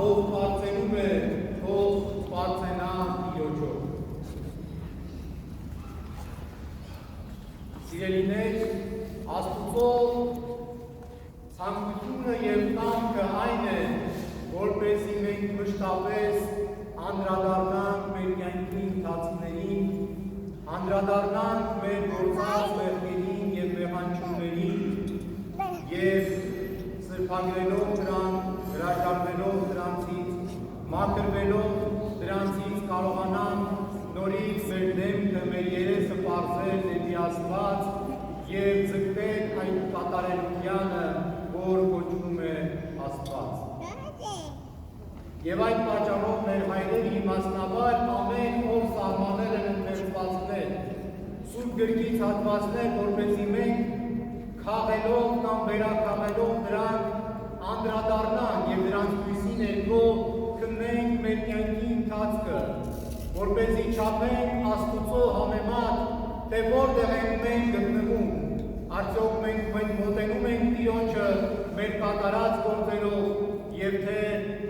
ով պարծենում է, ով պարծենա Տիրոջով։ Սիրելիներ, Աստուծո ցանկությունը եւ կամքը այն է, որպեսզի մենք մշտապես անդրադառնանք մեր կյանքի ընթացքներին, անդրադառնանք մեր գործած մեղքերին եւ մեղանչումներին եւ սրբագրելով դրանք, հրաժարվելով դրանցից, մաքրվելով դրանցից կարողանանք նորից մեր դեմքը, մեր երեսը պարզել դեպի Աստված եւ ձգտել այն կատարելությանը, որ կոչվում է Աստված։ Եվ այդ պատճառով մեր հայրերը իմաստնաբար ամեն օր սահմանել են ընթերցվածքներ, Սուրբ գրքից հատվածներ, որպեսզի մենք քաղելով կամ վերաքաղելով դրանք անդրադառնանք եւ դրանց հույսի ներքո քննենք մեր կյանքի ընթացքը, որպեսզի չափենք Աստուծո համեմատ, թե որտեղ ենք մենք գտնվում, արդյոք մենք մոտենում ենք Տիրոջը մեր կատարած գործերով եւ թե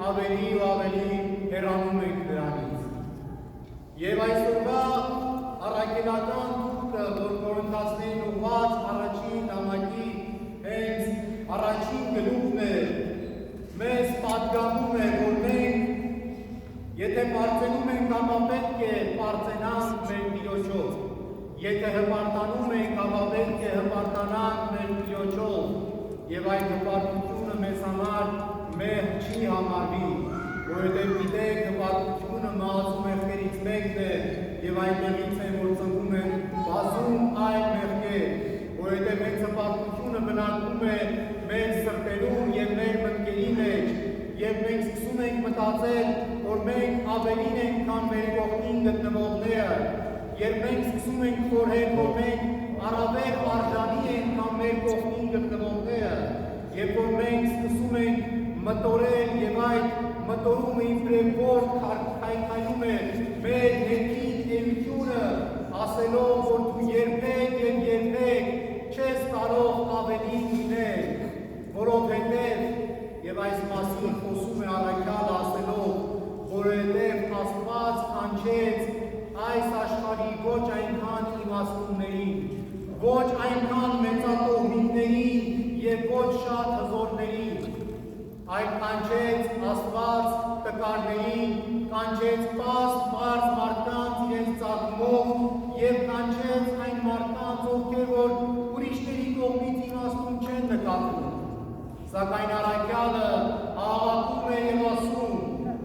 ավելի ու ավելի հեռանում ենք դրանից։ Եվ այսօրվա առաքելական թուղթը, որ Կորինթացներին ուղղված առաջին նամակի հենց առաջին գլուխն է, մեզ պատգամում է, որ մենք եթե պարծենում ենք, ապա պետք է պարծենանք մեր Տիրոջով, եթե հպարտանում ենք, ապա պետք է հպարտանանք մեր Տիրոջով, եւ այդ հպարտությունը մեզ համար մեղք չի համարվի, որովհետև գիտեք, հպարտությունը մահացու մեղքերից մեկն է եւ այնտեղից է, որ ծնվում են բազում այլ մեղքեր, որովհետև հենց հպարտությունը բնակվում է մեր սրտերում եւ մեր մտքերի մեջ, եւ մենք սկսում ենք մտածել, որ մենք ավելին ենք, քան մեր կողքին գտնվողները, երբ մենք սկսում ենք խորհել, որ մենք առավել արժանի ենք, քան մեր կողքին գտնվողները, երբ որ մենք սկսում ենք մտորել եւ այդ մտորումը իբրև որ քայքայում է մեր ներքին էությունը, ասելով, որ դու երբեք եւ երբեք չես կարող ավելի լինել, որովհետեւ եւ այս մասին խոսում է առաքյալը ասելով, որովհետեւ Աստված կանչեց այս աշխարհի ոչ այնքան իմաստուններին, ոչ այնքան մեծատոհմիկներին եւ ոչ շատ հզորներին, այլ կանչեց Աստված տկարներին, կանչեց պաստ բարձ մարդկանց իրենց ծագումով եւ կանչեց այն մարդկանց, ովքեր որ ուրիշների կողմից իմաստուն չեն նկատում։ Սակայն առաքյալը աղաղակում է եւ ասում,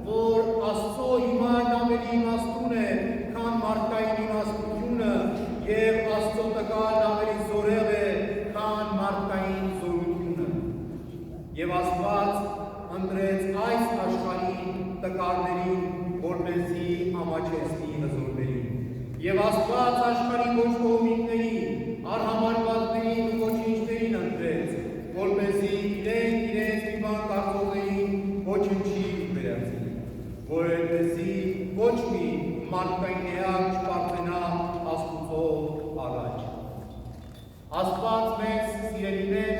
որ Աստծո հիման ավելի իմաստուն է, քան մարդկային իմաստությունը եւ Աստծո տկարն ավելի զորեղ է, քան մարդկային զորությունը։ Եվ Աստված ընտրեց այս աշխարհի տկարներին, որպեսզի ամաչեցնի հզորներին։ Եվ Աստված աշխարհի ոչ կողմիկներին, արհամարվածներին ու ոչինչներին ընտրեց, որպեսզի իրենց մի բան կարծողներին ոչնչի վերածի, որպեսզի ոչ մի մարդկային էակ չպարծենա Աստուծո առաջ։ Աստված մեզ, սիրելիներ,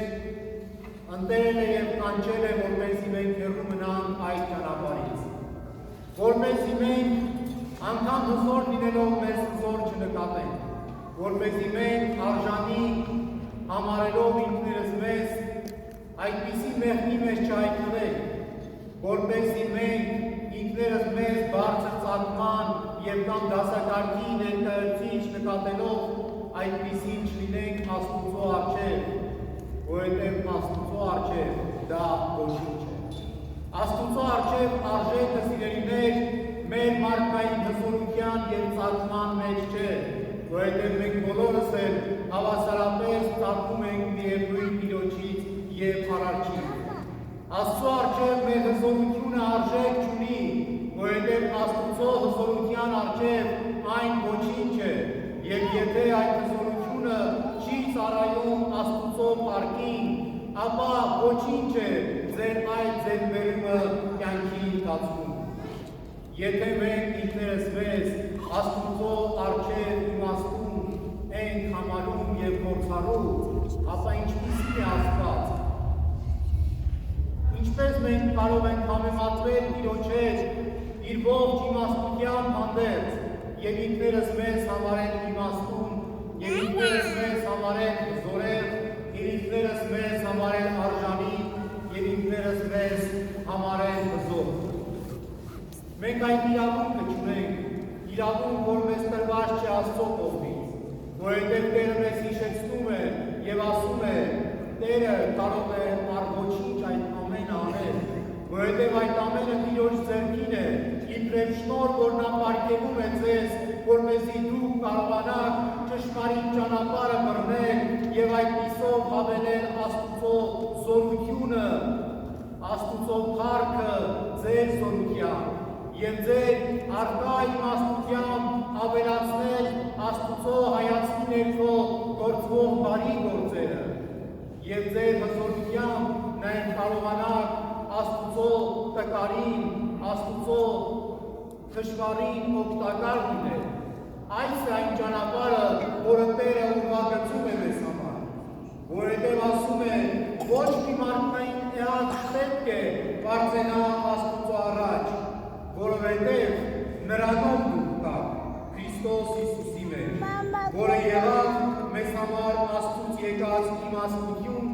ընտրել է եւ կանչել է, որպեսզի մենք հեռու մնանք այդ ճանապարհից, որպեսզի մենք անգամ հզոր լինելով մեզ հզոր չնկատենք, որպեսզի մենք արժանի համարելով ինքներս մեզ այդպիսի մեղքի մեջ չհայտնվենք, որպեսզի մենք ինքներս մեզ բարձր ծագման եւ կամ դասակարգի ներկայացուցիչ նկատելով այդպիսին չլինենք Աստուծո առջև, որովհետև Աստուծո առջև դա ոչինչ է։ Աստուծո առջև արժեքը, սիրելիներ, մեր մարդկային հզորության եւ ծագման մեջ չէ, որովհետև մենք բոլորս էլ հավասարապես ծագում ենք միևնույն Տիրոջից եւ Արարչից։ Աստծո առջև մեր հզորությունը արժեք չունի, որովհետև Աստուծո հզորության առջև այն ոչինչ է, եւ եթե այդ հզորությունը չի ծառայում Աստուծո փառքին, ապա ոչինչ է ձեր այդ ձեռքբերումը կյանքի ընթացքում։ Եթե մենք ինքներս մեզ Աստուծո առջև իմաստուն ենք համարում եւ փորձառու, ապա ինչպիսի է Աստված։ Ինչպես մենք կարող ենք համեմատվել Տիրոջ հետ իր ողջ իմաստության հանդեպ եւ ինքներս մեզ համարել իմաստուն, եւ ինքներս մեզ համարել զորեղ, եւ ինքներս մեզ համարել արժանի, եւ ինքներս մեզ համարել հզոր։ Մենք այդ իրավունքը չունենք, իրավունք, որ մեզ տրված չէ Աստծո կողմից, որովհետև Տերը մեզ հիշեցնում է եւ ասում է. Տերը կարող է ոչինչ այդ ամենը անել, որովհետև այդ ամենը Տիրոջ ձեռքին է, իբրև շնորհ, որ նա պարգևում է ձեզ, որպեսզի դուք կարողանաք ճշմարիտ ճանապարհը բռնել եւ այդպիսով հավելել Աստծո զորությունը, Աստծո փառքը ձեր զորության եւ ձեր արկա իմաստությամբ ավելացնել Աստծո հայացքի ներքո գործվող բարի գործերը եւ ձեր հզորությամբ նաեւ կարողանաք Աստծո տկարին, Աստծո թշվառին օգտակար լինել։ Այս է այն ճանապարհը, որը Տերը ուրվագծում է մեզ համար, որովհետև ասում է, ոչ մի մարդկային էակ չպետք է բարձրանա Աստծո առաջ, որովհետև նրանով դուք կաք Քրիստոս Հիսուսի մեջ, որը եղավ մեզ համար Աստծուց եկած իմաստություն,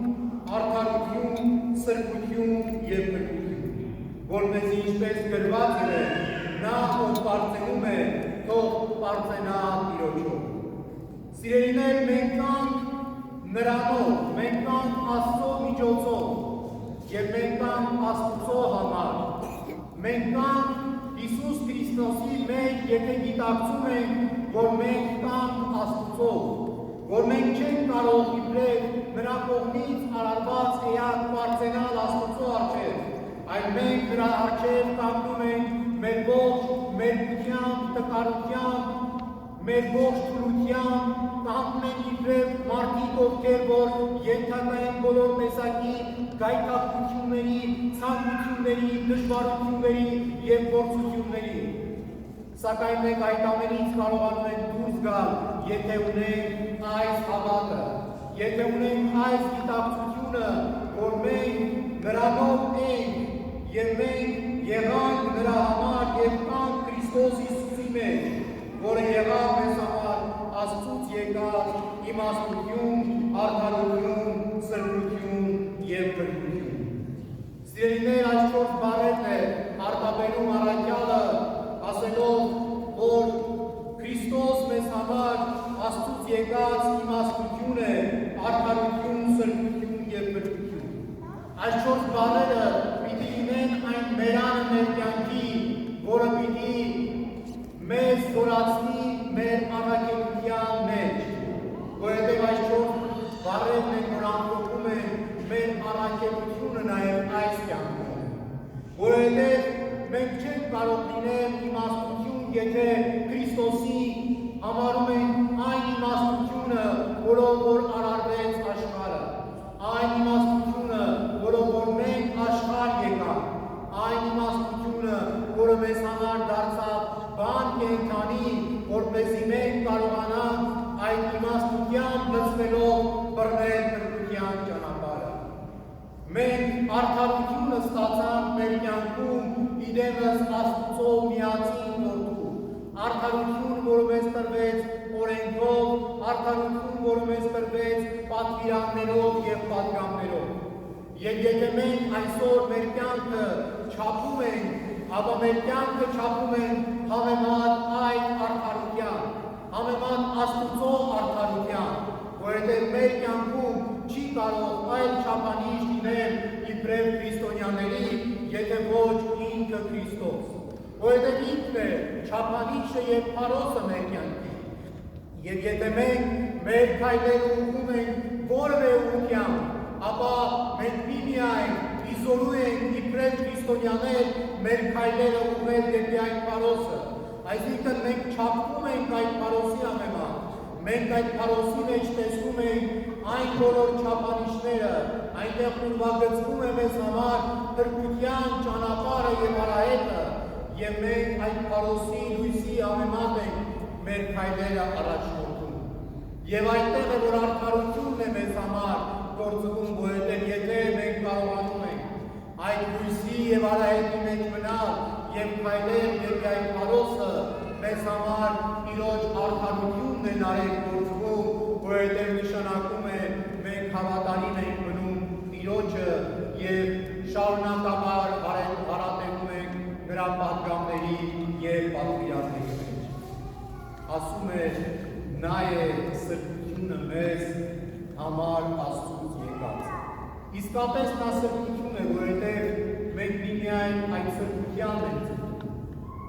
արդարություն, սրբություն եւ փրկություն, որպեսզի ինչպես գրված է, նա ով պարծենում է, թող պարծենա Տիրոջով։ Սիրելիներ, մենք կանք նրանով, մենք կանք Աստծո միջոցով եւ մենք կանք Աստծո համար, մենք կանք Հիսուս Քրիստոսի մեջ, եթե գիտակցում ենք, որ մենք կանք Աստծով, որ մենք չենք կարող իբրև նրա կողմից արարված էակ պարծենալ Աստծո առջև, այլ մենք նրա առջև կանգնում ենք մեր ողջ մերկությամբ, տկարությամբ, մեր ողջ թուլությամբ, կանգնում ենք իբրև մարդիկ, ովքեր որ ենթակա են բոլոր տեսակի գայթակղությունների, ցանկությունների, դժվարությունների եւ փորձությունների։ Սակայն մենք այդ ամենից կարողանում ենք դուրս գալ, եթե ունենք այս հավատը, եթե ունենք այս գիտակցությունը, որ մենք նրանով ենք եւ մենք եղանք նրա համար եւ կանք Քրիստոս Հիսուսի մեջ, որը եղավ մեզ համար Աստծուց եկած իմաստություն, արդարություն, սրբություն եւ փրկություն։ Սիրելիներ, այս 4 բառերն է արտաբերում առաքյալը, ասելով, որ Քրիստոս մեզ համար Աստծուց եկած իմաստություն է, արդարություն, սրբություն եւ փրկություն։ Այս 4 բառերը պիտի լինեն այն մերանը մեր կյանքի, որը պիտի մեզ զորացնի մեր առաքելության մեջ, որովհետև այս 4 բառերն են, որ ամփոփում են մեր առաքելությունը նաև այս կյանքում, որովհետև մենք չենք կարող լինել իմաստություն, եթե Քրիստոսի համարում ենք այն իմաստությունը, որով որ արարվեց աշխարհը, այն իմաստությունը, որով որ մենք աշխարհ եկանք, այն իմաստությունը, որը մեզ համար դարձավ բան կենդանի, որպեսզի մենք կարողանանք այդ իմաստությամբ լցվելով բռնել փրկության ճանապարհը։ Մենք արդարությունը ստացանք մեր կյանքում իդեմս Աստծո միածին որդու, արդարություն, որը մեզ տրվեց օրենքով, արդարություն, որը մեզ տրվեց պատվիրաններով եւ պատգամներով։ Եվ եթե մենք այսօր մեր կյանքը չափում ենք, ապա մեր կյանքը չափում ենք համեմատ այդ արդարության, համեմատ Աստծո արդարության, որովհետև մեր կյանքում չի կարող այլ չափանիշ լինել իբրև քրիստոնյաների, եթե ոչ ինքը Քրիստոս, որովհետև ինքն է չափանիշը եւ փարոսը մեր կյանքի։ Եվ եթե մենք մեր քայլերը ուղղում ենք որևէ ուղղությամբ, ապա մենք միմիայն իզորու ենք իբրև քրիստոնյաներ մեր քայլերը ուղղել դեպի այդ փարոսը, այսինքն մենք չափվում ենք այդ փարոսի համեմատ, մենք այդ փարոսի մեջ տեսնում ենք այն բոլոր չափանիշները, այնտեղ ուրվագծվում է մեզ համար փրկության ճանապարհը եւ արահետը, եւ մենք այդ փարոսի լույսի համեմատ ենք մեր քայլերը առաջնորդում։ Եվ այդտեղ է, որ արդարությունն է մեզ համար գործվում, որովհետև եթե մենք կարողանում ենք այդ լույսի արահետի մեջ մնալ եւ քայլել եւ այդ քարոզը մեզ համար իրոջ արդարությունն է նարեկ գործվում, որովհետեւ նշանակում է մենք հավատարիմ ենք մնում իրոջը եւ շարունակաբար հարատևում ենք նրա պատգամների եւ պատվիրանների մեջ։ Ասում է նա է սրբությունը մեզ համար Աստծուց եկած։ Իսկապես նա սրբություն է, որովհետև մենք միմիայն այդ սրբությանն ենք ծնվում,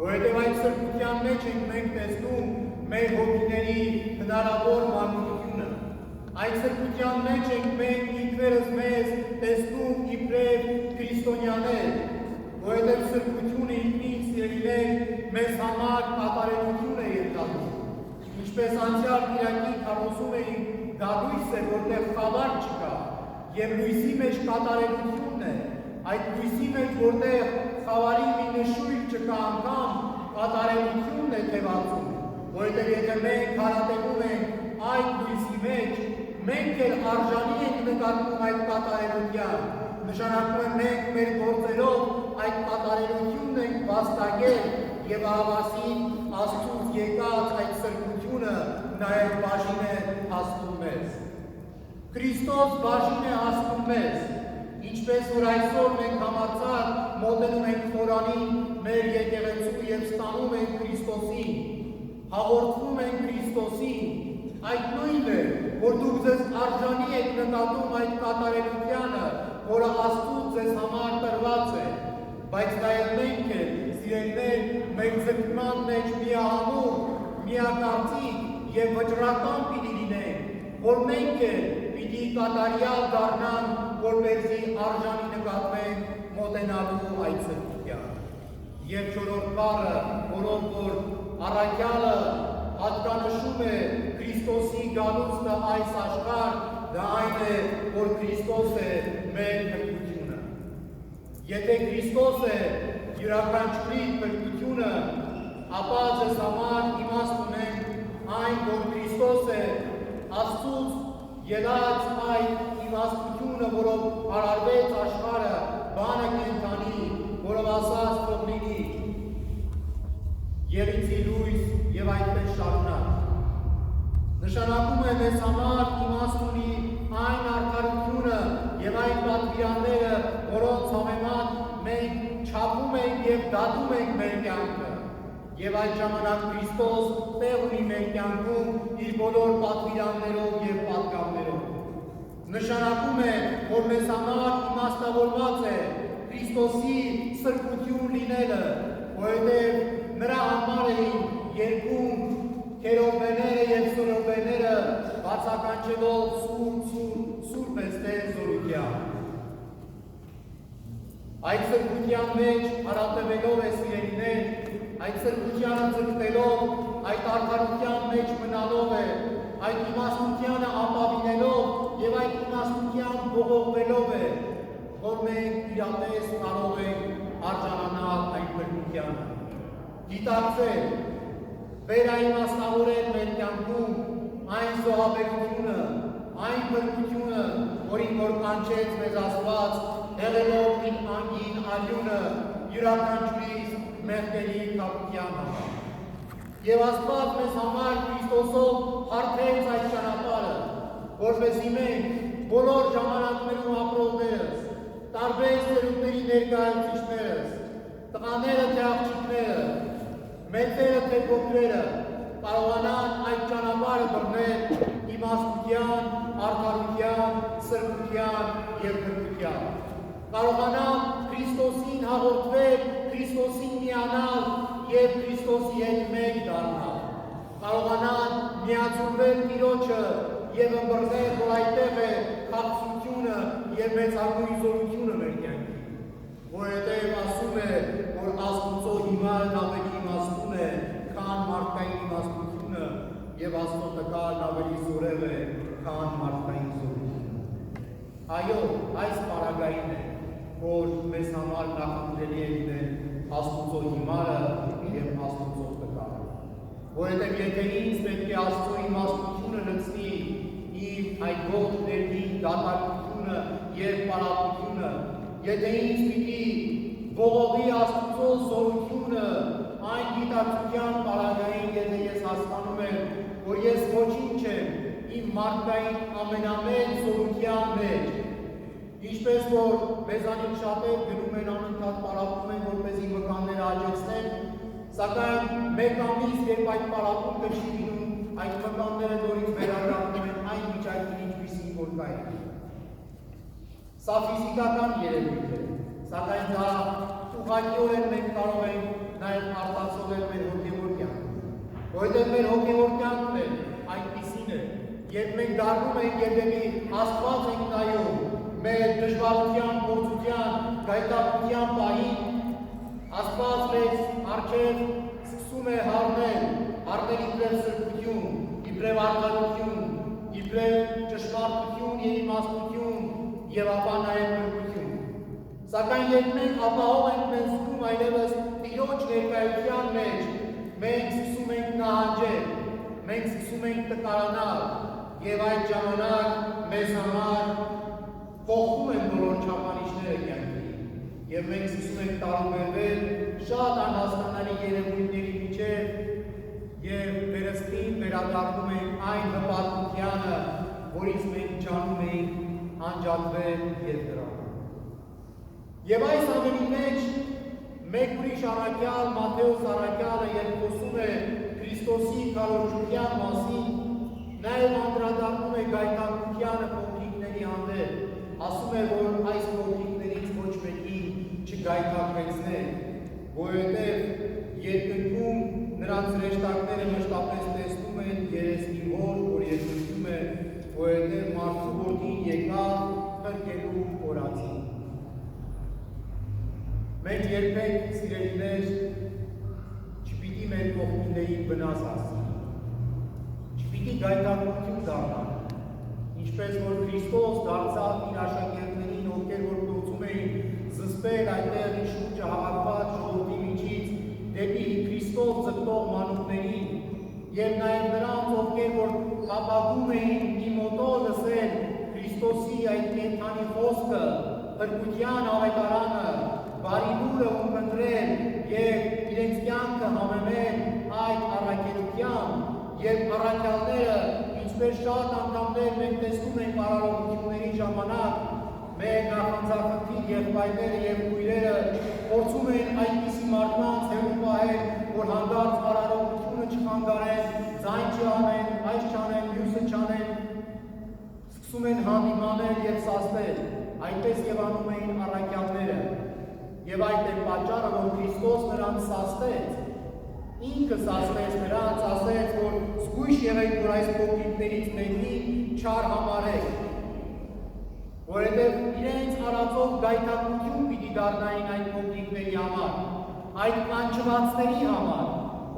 որովհետև այդ սրբության մեջ ենք մենք տեսնում մեր հոգիների հնարավոր մանրությունը, այդ սրբության մեջ ենք մենք ինքներս մեզ տեսնում իբրև քրիստոնյաներ, որովհետև սրբությունը ինքնին սիրելիներ մեզ համար կատարելություն է երկարում, ինչպես անցյալ կիրակի քարոզում էինք, դա լույս է, որտեղ խավար չկա, եւ լույսի մեջ կատարելությունն է, այդ լույսի մեջ, որտեղ խավարի մի նշույլ չկա անգամ, կատարելությունն է թևածում, որովհետեւ եթե մենք հարատևում ենք այդ լույսի մեջ, մենք էլ արժանի ենք նկատում այդ կատարելության, նշանակում է մենք մեր գործերով այդ կատարելությունն ենք վաստակել եւ ահավասին Աստծուց եկած այդ սրբությունը նաեւ բաժին է հասնում մեզ։ Քրիստոս բաժին է հասնում մեզ, ինչպես որ այսօր մենք համարձակ մոտենում ենք խորանին մեր եկեղեցու եւ ստանում ենք Քրիստոսին, հաղորդվում ենք Քրիստոսին, այդ նույնն է, որ դուք ձեզ արժանի եք նկատում այդ կատարելությանը, որը Աստծուց ձեզ համար տրված է, բայց նաեւ մենք էլ սիրելիներ մեր ձգտման մեջ միահամուռ, միակարծիք եւ վճռական պիտի լինենք, որ մենք էլ պիտի կատարյալ դառնանք, որպեսզի արժանի նկատվենք մոտենալու այդ սրբությանը։ Եվ չորրորդ բառը, որով որ առաքյալը հատկանշում է Քրիստոսի գալուստը այս աշխարհ, դա այն է, որ Քրիստոս է մեր փրկությունը։ Եթե Քրիստոս է յուրաքանչյուրի փրկությունը, ապա ձեզ համար իմաստ ունենք այն, որ Քրիստոս է Աստծուց ելած այդ իմաստությունը, որով արարվեց աշխարհը, բանը կենդանի, որով ասաց թող լինի, ելիցի լույս եւ այդպես շարունակ։ Նշանակում է մեզ համար իմաստ ունի այն արդարությունը եւ այն պատվիրանները, որոնց համեմատ մենք չափում ենք եւ դատում ենք մեր կյանքը։ Եվ այդ ժամանակ Քրիստոս տեղ ունի մեր կյանքում իր բոլոր պատվիրաններով եւ պատգամներով։ Նշանակում է, որ մեզ համար իմաստավորված է Քրիստոսի սրբություն լինելը, որովհետև նրա համար էին երկում քերովբեները եւ սորոբեները բացականչելով սուրբ էստեր զորության։ Այդ սրբության մեջ հարատևելով է սիրելիներ, այդ սրբությանը ձգտելով, այդ արդարության մեջ մնալով է, այդ իմաստությանը ապավինելով եւ այդ իմաստության բողոքվելով է, որ մենք իրապես կարող ենք արժանանալ այդ փրկությանը։ Գիտակցել, վերաիմաստավորել մեր կյանքում այն զոհաբերությունը, այն փրկությունը, որին որ կանչեց մեզ Աստված, հեղելով իր անգին արյունը յուրաքանչյուրիս մեղքերի կապության համար։ Եվ Աստված մեզ համար Քրիստոսով հարթեց այդ ճանապարհը, որպեսզի մենք բոլոր ժամանակներում ապրողներս, տարբեր սերունդների ներկայացուցիչներս, տղաները թե աղջիկները, մեծերը թե փոքրերը կարողանան այդ ճանապարհը բռնել իմաստության, արդարության, սրբության եւ փրկության։ Կարողանան Քրիստոսին հաղորդվել, Քրիստոսին միանալ եւ Քրիստոսի հետ մեկ դառնալ։ Կարողանան միաձուլվել Տիրոջը եւ ըմբռնել, որ այդտեղ է խաղաղությունը եւ մեծագույն զորությունը մեր կյանքի։ Որովհետեւ ասում է, որ Աստծո հիմարն ավելի իմաստուն է, քան մարդկային իմաստությունը եւ Աստծո տկարն ավելի զորեղ է, քան մարդկային զորությունը։ Այո, այս պարագային է, որ մեզ համար նախընտրելի է լինել Աստծո հիմարը եւ Աստծո տկարը։ Որովհետեւ եթե ինձ պետք է Աստծո իմաստությունը լցնի իր այդ ողջ ներքին դատարկությունը եւ պարապությունը, եթե ինձ պիտի Բողոքի Աստծո զորությունը այն գիտակցության պարագային, եթե ես հասկանում եմ, որ ես ոչինչ եմ իմ մարդկային ամենամեծ զորության մեջ, ինչպես որ մեզանից շատեր գնում են անընդհատ պարապում են, որպեսզի մկանները աջակցեն, սակայն մեկ ամիս, երբ այդ պարապումը չի լինում, այդ մկանները նորից վերադառնում են այն վիճակին, ինչպիսին որ կային։ Սա ֆիզիկական երևույթ է, սակայն դա ուղղակիորեն մենք կարող ենք նաև արտացոլել մեր հոգևոր կյանքը, որովհետև մեր հոգևոր կյանքն է այնպիսին է, երբ մենք դառնում ենք եւ դեպի Աստված ենք նայում, մեր դժվարության, փորձության, գայթակղության պահին, Աստված մեզ առջև սկսում է հառնել իբրև սրբություն, իբրև արդարություն, իբրև ճշմարտություն եւ իմաստություն եւ ապա նաեւ փրկություն։ Սակայն երբ մենք ապահով ենք մեր զգում այլևս Տիրոջ ներկայության մեջ, մենք սկսում ենք նահանջել, մենք սկսում ենք տկարանալ եւ այդ ժամանակ մեզ համար փոխում են բոլոր չափանիշները կյանքի եւ մենք սկսում ենք տարբերվել շատ անհասկանալի երևույթների միջև եւ վերստին վերադառնում ենք այն հպարտությանը, որից մենք ջանում ենք անջատվել եւ դրանալ։ Եվ այս ամենի մեջ մեկ ուրիշ առաքյալ Մատթեոս առաքյալը երբ խոսում է Քրիստոսի քարոզության մասին, նաև անդրադառնում է գայթակղությանը փոքրիկների հանդեպ, ասում է, որ այս փոքրիկներից ոչ մեկին չգայթակղեցնեն, որովհետև երկնքում նրանց հրեշտակները մշտապես տեսնում են երեսնի հոր, որ երկնքում է, որովհետև մարդու որդին եկավ փրկելու օրացին։ Մենք երբեք, սիրելիներ, չպիտի մեր կողքիններին վնաս հասցնենք, չպիտի գայթակղություն դառնանք, ինչպես որ Քրիստոս դարձավ իր աշակերտներին, ովքեր որ փորձում էին զսպել այնտեղ իր շուրջը հավաքված ժողովրդի միջից դեպի Քրիստոս ձգտող մանուկներին եւ նաեւ նրանց, ովքեր որ հապաղում էին իմոտո լսել Քրիստոսի այդ կենդանի խոսքը, փրկության ավետարանը, բարի լուրը ունկնդրել եւ իրենց կյանքը համեմել այդ առաքելությամբ եւ առաքյալները, ինչպես շատ անգամներ մենք տեսնում ենք արարողությունների ժամանակ, մեր նախանձախնդիր եղբայրները եւ քույրերը փորձում են այնպիսի մարդկանց հերու պահել, որ հանդարտ արարողությունը չխանգարեն, ձայն չանեն, այս չանեն, մյուսը չանեն, սկսում են հանդիմանել եւ սաստել, այնպես եւ անում էին առաքյալները։ Եվ այդ է պատճառը, որ Քրիստոս նրանց սաստեց, ինքը սաստեց նրանց, ասեց, որ զգույշ եղեք, որ այս փոքրիկներից մեկին չար համարեք, որովհետև իրենց արածով գայթակղություն պիտի դառնային այդ փոքրիկների համար, այդ կանչվածների համար,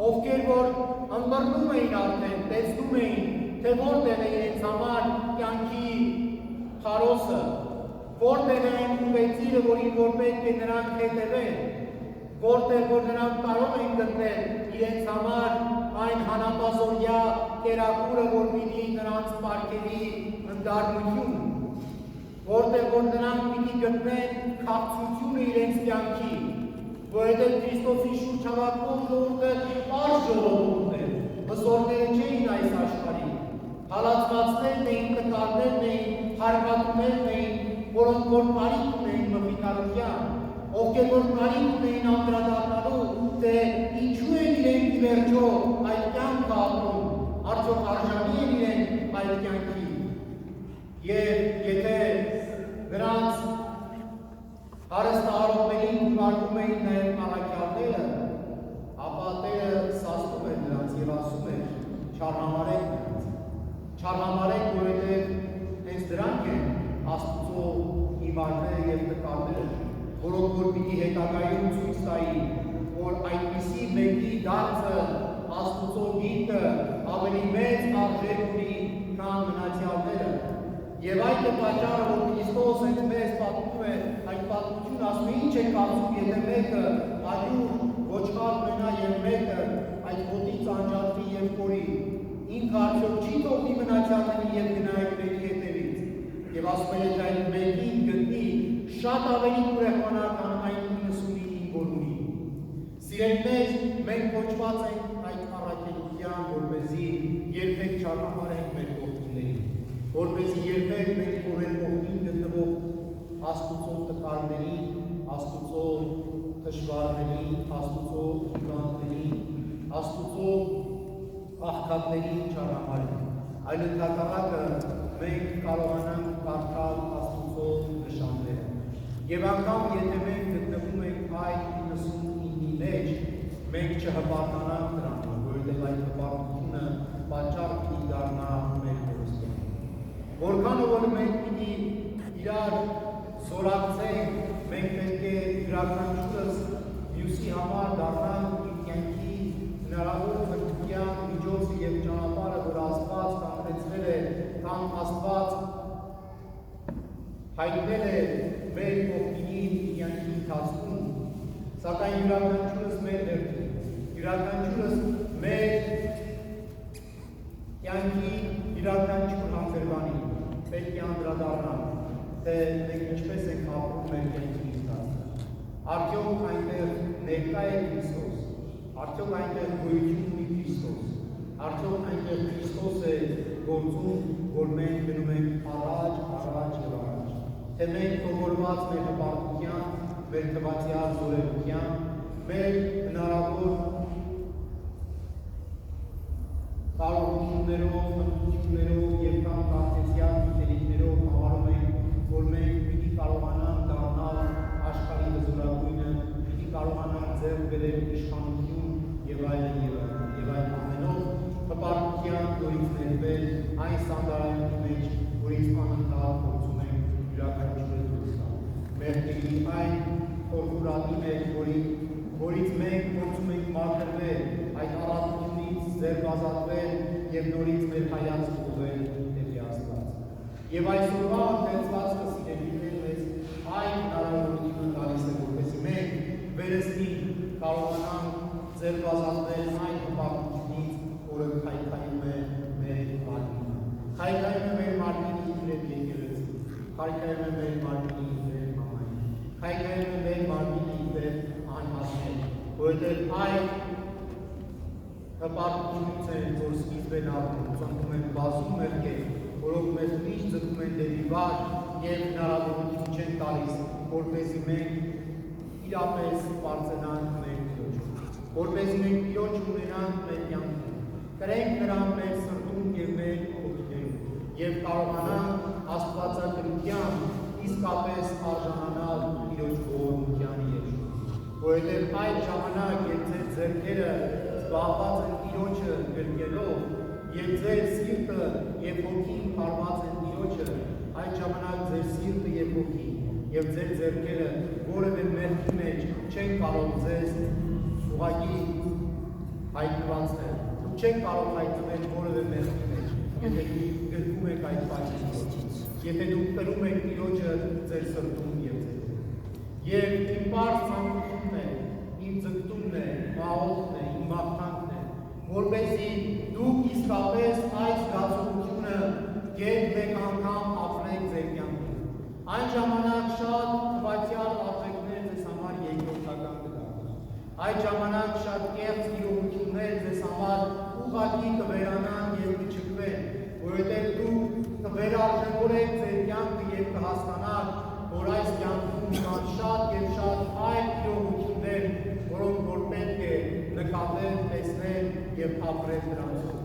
ովքեր որ ըմբռնում էին արդեն, տեսնում էին, թե որտեղ է իրենց համար կյանքի քարոզը, որտեղ է այն ուղեծիրը, որին որ պետք է նրանք հետևեն, որտեղ որ նրանք կարող են գտնել իրենց համար այն հանապազօրյա կերակուրը, որ պիտի նրանց պարգևի ընդառնություն, որտեղ որ նրանք պիտի գտնեն քաղցրությունը իրենց կյանքի, որովհետև Քրիստոսի շուրջ հավաքվող ժողովուրդը պարզ ժողովուրդ է, հզորները չէին այս աշխարհի, հալածվածներն էին, տկարներն էին, հարկատուներն էին, որոնք որ կարիք ունեին մխիթարության, ովքեր որ կարիք ունեին անդրադառնալու, թե ինչու են իրենք ի վերջո այդ կյանքը ապրում, արդյոք արժանի են իրենք այդ կյանքի։ Եվ եթե նրանց հարստահարողներին ուղարկում էին նաև առաքյալները, ապա Տերը սաստում էր նրանց եւ ասում էր. չարհամարեք նրանց, չարհամարեք, որովհետև հենց դրանք են Աստծո հիմարները եւ տկարները, որոնք որ պիտի հետագայում ցույց տային, որ այնպիսի մեկի դարձը Աստծո գինքը ավելի մեծ արժեք ունի, քան մնացյալները։ Եվ այդ է պատճառը, որ Քրիստոս հենց մեզ պատմում է այդ պատմությունը, ասում է, ինչ է կարծում, եթե մեկը աջուր ոչխար մնա եւ մեկը այդ ոտից անջատվի եւ կորի, ինքը արդյոք չի թողնի մնացյալներին եւ գնա այդ մեկի հետևից։ Եվ ասում է, եթե այդ մեկին գտնի շատ ավելի ուրախանա, քան այն 99-ին, Սիրելիներ, մենք կոչված ենք այդ առաքելության, որպեսզի երբեք չարհամարենք մեր կողքիններին, որպեսզի երբեք մեր կողքին գտնվող Աստուծո տկարների, Աստուծո թշվառների, Աստուծո հիվանդների, Աստուծո աղքատների չարհամարենք, այլ ընդհակառակը մենք կարողանանք կարդալ Աստուծո նշանները։ Եվ անգամ եթե մենք գտնվում ենք այդ 99-ի մեջ, մենք չհպարտանանք նրանով, որովհետև այդ հպարտությունը պատճառ պիտի դառնա մեր կորստին։ Որքան որ մենք պիտի իրար զորակցենք, մենք պետք է յուրաքանչյուրս մյուսի համար դառնանք իր կյանքի հնարավոր փրկության միջոցը և ճանապարհը, որ Աստված կանխեցրել է, կամ Աստված հայտնել է մեր կողքինի կյանքի ընթացքում, սակայն յուրաքանչյուրս մեր հերթին, յուրաքանչյուրս մեր կյանքի յուրաքանչյուր հանգրվանին պետք է անդրադառնանք, թե մենք ինչպես ենք ապրում մեր կյանքի ընթացքը։ Արդյոք այնտեղ ներկա է Քրիստոս, արդյոք այնտեղ գոյություն ունի Քրիստոս, արդյոք այնտեղ Քրիստոս է գործում, որ մենք գնում ենք առաջ եւ առաջ, թե մենք ողորմած մեր հպարտության, մեր թվացյալ զորեղության, մեր հնարավոր կարողություններով, հմտություններով և կամ կարծեցյալ գիտելիքներով համարում ենք, որ մենք պիտի կարողանանք դառնալ աշխարհի հզորագույնը, պիտի կարողանանք ձեռք բերել իշխանություն եւ այլն եւ այդ ամենով հպարտության նորից ներվել այն սանդարակի մեջ, որից անընդհատ փորձում ենք յուրաքանչյուրը դուրս գալ։ Մեղքերի այն խորհուրդի մեջ, որից մենք փորձում ենք մաքրվել, այդ առատությունից ձերբազատվել եւ նորից մեր հայացքը ուղղել դեպի Աստված։ Եվ այսօրվա ընթերցվածքը սիրելիներ մեզ այն հնարավորությունը տալիս է, որպեսզի մենք վերստին կարողանանք ձերբազատվել այն հպարտությունից, որը քայքայում է մեր մարմինը։ Քայքայում է մեր մարմինի իբրև եկեղեցի, քայքայում է մեր մարմինի իբրև մամային, քայքայում է մեր մարմինը իբրև անհասներ, որովհետև այդ հպարտությունից է, որ սկիզբեն առնում, ծնվում են բազում մեղքեր, որով մեզ միշտ ձգում են դեպի վար և հնարավորություն չեն տալիս, որպեսզի մենք իրապես բարձրանանք մեր Տիրոջ, որպեսզի մենք Տիրոջ ունենանք մեր կյանքում, կրենք նրան մեր սրտում և մեր հոգիներում և կարողանանք աստվածակրթությամբ իսկապես արժանանալ Տիրոջ ողորմության երշում, որովհետև այդ ժամանակ, երբ ձեր ձեռքերը զբաղված են Տիրոջը գրկելով և ձեր սիրտը և հոգին փարված են Տիրոջը, այդ ժամանակ ձեր սիրտը և հոգին և ձեր ձեռքերը որևէ մեղքի մեջ չեն կարող ձեզ ուղղակի հայտնվածնել, դուք չեք կարող հայտնվել որևէ մեղքի մեջ, եթե դուք գրկում եք այդ պայմաններից, եթե դուք կրում եք Տիրոջը ձեր սրտում և ձեր և իմ պարզ ցանկությունն է, իմ ձգտումն է, մաղոթքն է, իմ մաղթանքն է, որպեսզի դուք իսկապես այս զգացողությունը երբ մեկ անգամ ապրեք ձեր կյանքում։ Այն ժամանակ շատ թվացյալ արժեքներ ձեզ համար երկրորդական կդառնան։ Այդ ժամանակ շատ կեղծ իրողություններ ձեզ համար ուղղակի կվերանան և կչքվեն, որովհետև դուք կվերարժևորեք ձեր կյանքը և կհասկանաք, որ այս կյանքում կան շատ և շատ այլ իրողություններ, որոնք որ պետք է նկատել, տեսնել և ապրել դրանցով։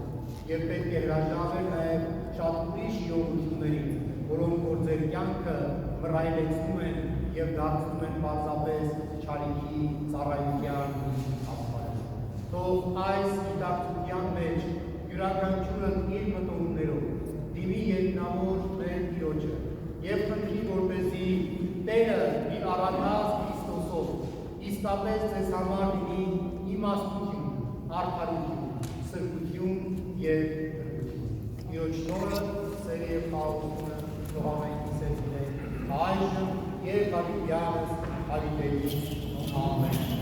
Եվ պետք է հրաժարվել նաև շատ ուրիշ իրողություններից, որոնք որ ձեր կյանքը մռայլեցնում են և դարձնում են պարզապես չարիքի ծառայության ապարը։ Թող այս գիտակցության մեջ յուրաքանչյուրն իր մտորումներով դիմի երկնավոր մեր Տիրոջը և խնդրի, որպեսզի Տերը իր առաքած Քրիստոսով իսկապես ձեզ համար լինի իմաստություն, արդարություն, սրբություն և փրկություն։ Տիրոջ շնորհը, սերը և խաղաղությունը թող ամենքի սերտին է այժմ և հավիտյանս հավիտենից։ Ամեն։